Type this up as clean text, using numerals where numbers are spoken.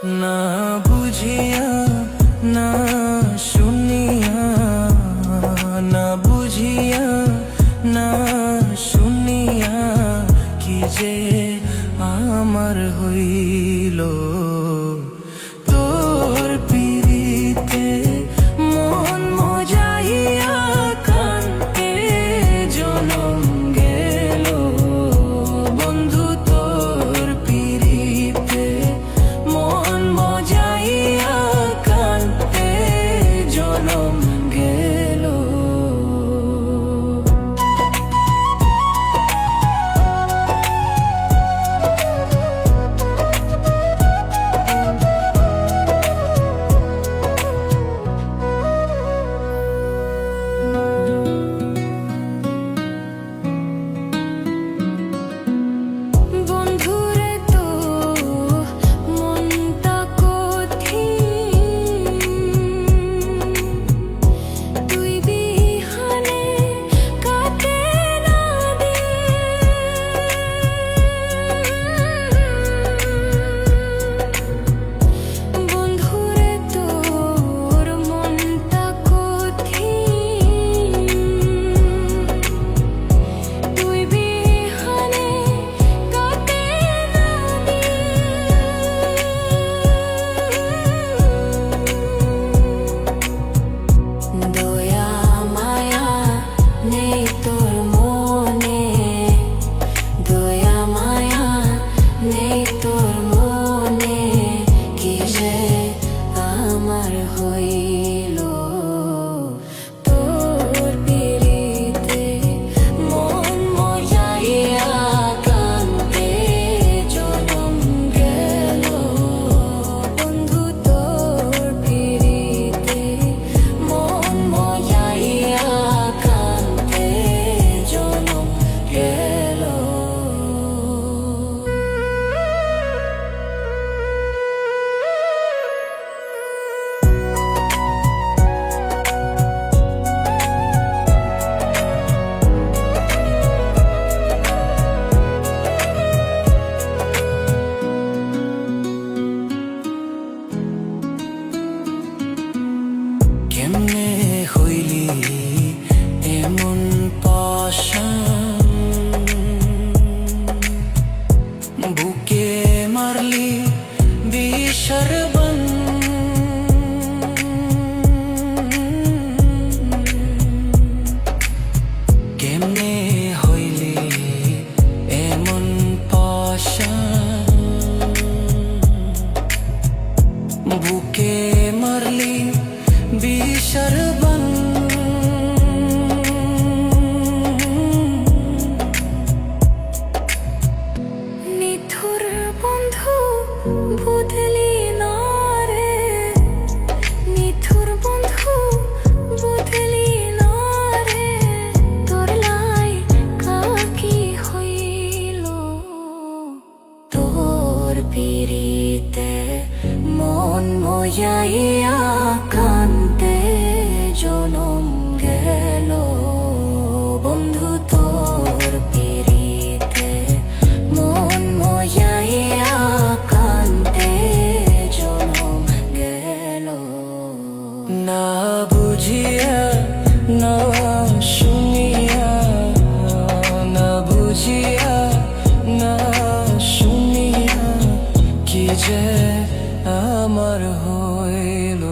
না বুঝিয়া না শুনিয়া, না বুঝিয়া না শুনিয়া কি যে আমার হইল। তোর পিরিতে মন মজাইয়া কান্তে জনম গেল। বন্ধু তোর পিরিতে মন মজাইয়া কান্তে জনম গেল। কেমনে হইলি এমন পাশান, বুকে মারলি বিষের বান। কেমনে হইলি এমন পাশান, বুকে মারলি বিষের বান। নিথুর বন্ধু বুঝলি না রে, নিথুর বন্ধু বুঝলি না রে, তোর লাই কাকি হইল। তোর পিরিতে মন মজাইয়া কান্তে জনম গেল। বন্ধু তোর পিরিতে মন মজাইয়া কান্তে জনম গেল। না বুঝিয়া না শুনিয়া, না বুঝিয়া না শুনিয়া কি যে আমার হইল।